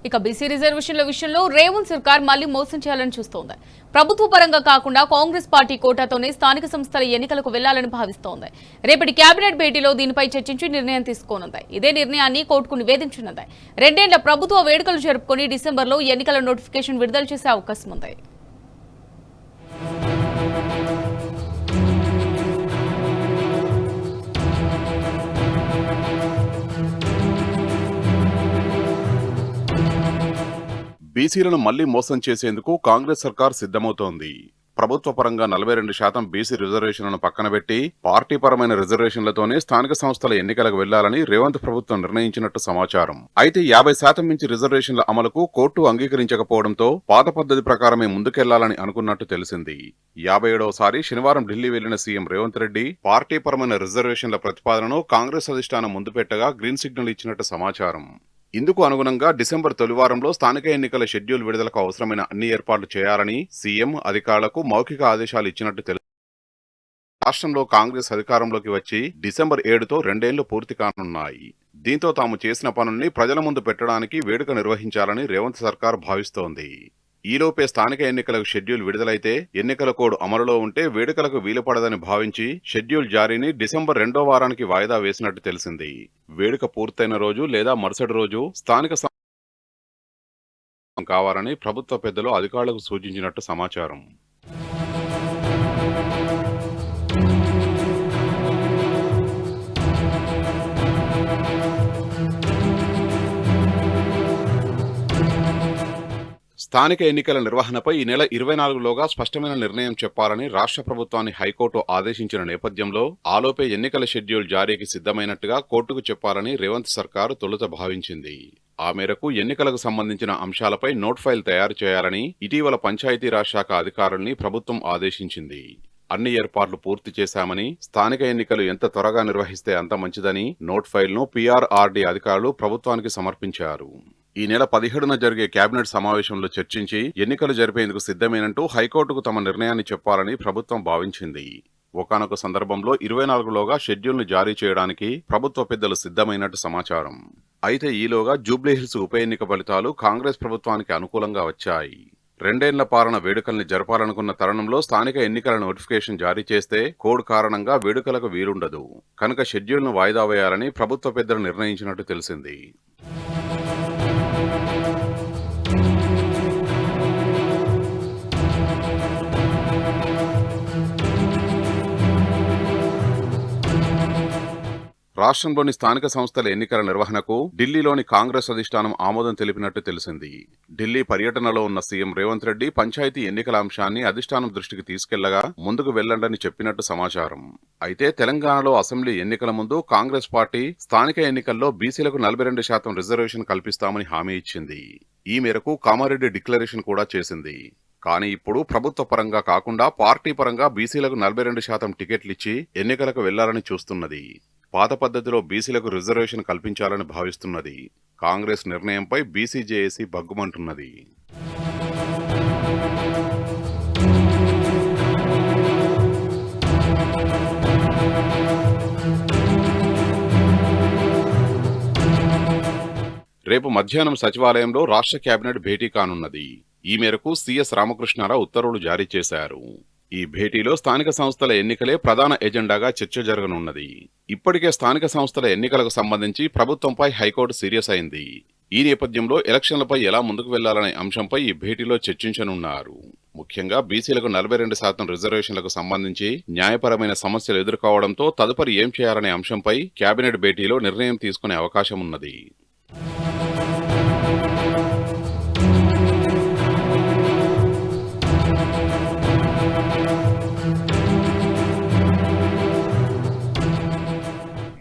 ఇక బీసీ రిజర్వేషన్ల విషయంలో రేవంత్ సర్కార్ మళ్లీ మోసం చేయాలని చూస్తోంది. ప్రభుత్వ పరంగా కాకుండా కాంగ్రెస్ పార్టీ కోటాతోనే స్థానిక సంస్థల ఎన్నికలకు వెళ్లాలని భావిస్తోంది. రేపటి కేబినెట్ భేటీలో దీనిపై చర్చించి నిర్ణయం తీసుకోనుంది. ఇదే నిర్ణయాన్ని కోర్టుకు నివేదించనుంది. 2 ఏళ్ల ప్రభుత్వ వేడుకలు జరుపుకొని డిసెంబర్లో ఎన్నికల నోటిఫికేషన్ విడుదల చేసే అవకాశం ఉంది. బీసీలను మళ్లీ మోసం చేసేందుకు కాంగ్రెస్ సర్కార్ సిద్ధమవుతోంది. ప్రభుత్వ పరంగా 42% బీసీ రిజర్వేషన్లను పక్కనబెట్టి పార్టీ పరమైన రిజర్వేషన్లతోనే స్థానిక సంస్థల ఎన్నికలకు వెళ్లాలని రేవంత్ ప్రభుత్వం నిర్ణయించినట్టు సమాచారం. అయితే 50% మించి రిజర్వేషన్ల అమలుకు కోర్టు అంగీకరించకపోవడంతో పాత పద్ధతి ప్రకారమే ముందుకెళ్లాలని అనుకున్నట్టు తెలిసింది. 57వసారి శనివారం ఢిల్లీ వెళ్లిన సీఎం రేవంత్ రెడ్డి పార్టీ పరమైన రిజర్వేషన్ల ప్రతిపాదనను కాంగ్రెస్ అధిష్టానం ముందు పెట్టగా గ్రీన్ సిగ్నల్ ఇచ్చినట్టు సమాచారం. ఇందుకు అనుగుణంగా డిసెంబర్ తొలివారంలో స్థానిక ఎన్నికల షెడ్యూల్ విడుదలకు అవసరమైన అన్ని ఏర్పాట్లు చేయాలని సీఎం అధికారులకు మౌఖిక ఆదేశాలు ఇచ్చినట్టు తెలుసు. రాష్ట్రంలో కాంగ్రెస్ అధికారంలోకి వచ్చి డిసెంబర్ 7తో 2 ఏళ్లు పూర్తి కానున్నాయి. దీంతో తాము చేసిన పనుల్ని ప్రజల ముందు పెట్టడానికి వేడుక నిర్వహించాలని రేవంత్ సర్కార్ భావిస్తోంది. ఈలోపే స్థానిక ఎన్నికలకు షెడ్యూల్ విడుదలైతే ఎన్నికల కోడ్ అమలులో ఉంటే వేడుకలకు వీలుపడదని భావించి షెడ్యూల్ జారీని డిసెంబర్ 2వ వారానికి వాయిదా వేసినట్టు తెలిసింది. వేడుక పూర్తయిన రోజు లేదా మరుసటి రోజు స్థానిక కావాలని ప్రభుత్వ పెద్దలు అధికారులకు సూచించినట్టు సమాచారం. స్థానిక ఎన్నికల నిర్వహణపై ఈ నెల 24లోగా స్పష్టమైన నిర్ణయం చెప్పాలని రాష్ట్ర ప్రభుత్వాన్ని హైకోర్టు ఆదేశించిన నేపథ్యంలో ఆలోపే ఎన్నికల షెడ్యూల్ జారీకి సిద్ధమైనట్టుగా కోర్టుకు చెప్పాలని రేవంత్ సర్కారు తొలుత భావించింది. ఆ మేరకు ఎన్నికలకు సంబంధించిన అంశాలపై నోట్ ఫైల్ తయారు చేయాలని ఇటీవల పంచాయతీరాజ్ శాఖ అధికారుల్ని ప్రభుత్వం ఆదేశించింది. అన్ని ఏర్పాట్లు పూర్తి చేశామని, స్థానిక ఎన్నికలు ఎంత త్వరగా నిర్వహిస్తే అంత మంచిదని నోట్ ఫైల్ను పీఆర్ఆర్డీ అధికారులు ప్రభుత్వానికి సమర్పించారు. ఈ నెల 17న జరిగే కేబినెట్ సమావేశంలో చర్చించి ఎన్నికలు జరిపేందుకు సిద్ధమేనంటూ హైకోర్టుకు తమ నిర్ణయాన్ని చెప్పాలని ప్రభుత్వం భావించింది. ఒకానొక సందర్భంలో 24లోగా షెడ్యూల్ను జారీ చేయడానికి ప్రభుత్వ పెద్దలు సిద్ధమైనట్టు సమాచారం. అయితే ఈలోగా జూబ్లీహిల్స్ ఉప ఎన్నిక ఫలితాలు కాంగ్రెస్ ప్రభుత్వానికి అనుకూలంగా వచ్చాయి. 2 ఏళ్ల పాలన వేడుకల్ని జరపాలనుకున్న తరుణంలో స్థానిక ఎన్నికల నోటిఫికేషన్ జారీ చేస్తే కోడ్ కారణంగా వేడుకలకు వీలుండదు. కనుక షెడ్యూల్ను వాయిదా వేయాలని ప్రభుత్వ పెద్దలు నిర్ణయించినట్టు తెలిసింది. రాష్ట్రంలోని స్థానిక సంస్థల ఎన్నికల నిర్వహణకు ఢిల్లీలోని కాంగ్రెస్ అధిష్టానం ఆమోదం తెలిపినట్టు తెలిసింది. ఢిల్లీ పర్యటనలో ఉన్న సీఎం రేవంత్ రెడ్డి పంచాయతీ ఎన్నికల అంశాన్ని అధిష్టానం దృష్టికి తీసుకెళ్లగా ముందుకు వెళ్లండని చెప్పినట్టు సమాచారం. అయితే తెలంగాణలో అసెంబ్లీ ఎన్నికల ముందు కాంగ్రెస్ పార్టీ స్థానిక ఎన్నికల్లో బీసీలకు 42% రిజర్వేషన్ కల్పిస్తామని హామీ ఇచ్చింది. ఈ మేరకు కామారెడ్డి డిక్లరేషన్ కూడా చేసింది. కానీ ఇప్పుడు ప్రభుత్వ పరంగా కాకుండా పార్టీ పరంగా బీసీలకు 42% టికెట్లిచ్చి ఎన్నికలకు వెళ్లాలని చూస్తున్నది. పాత పద్ధతిలో బీసీలకు రిజర్వేషన్ కల్పించాలని భావిస్తున్నది. కాంగ్రెస్ నిర్ణయంపై బీసీ జేఏసీ బగ్గుమంటున్నది. రేపు మధ్యాహ్నం సచివాలయంలో రాష్ట్ర కేబినెట్ భేటీ కానున్నది. ఈ మేరకు సీఎస్ రామకృష్ణారావు ఉత్తర్వులు జారీ చేశారు. ఈ భేటీలో స్థానిక సంస్థల ఎన్నికలే ప్రధాన ఎజెండాగా చర్చ జరగనున్నది. ఇప్పటికే స్థానిక సంస్థల ఎన్నికలకు సంబంధించి ప్రభుత్వంపై హైకోర్టు సీరియస్ అయింది. ఈ నేపథ్యంలో ఎలక్షన్లపై ఎలా ముందుకు వెళ్లాలనే అంశంపై ఈ భేటీలో చర్చించనున్నారు. ముఖ్యంగా బీసీలకు 42% రిజర్వేషన్లకు సంబంధించి న్యాయపరమైన సమస్యలు ఎదుర్కోవడంతో తదుపరి ఏం చేయాలనే అంశంపై కేబినెట్ భేటీలో నిర్ణయం తీసుకునే అవకాశం ఉన్నది.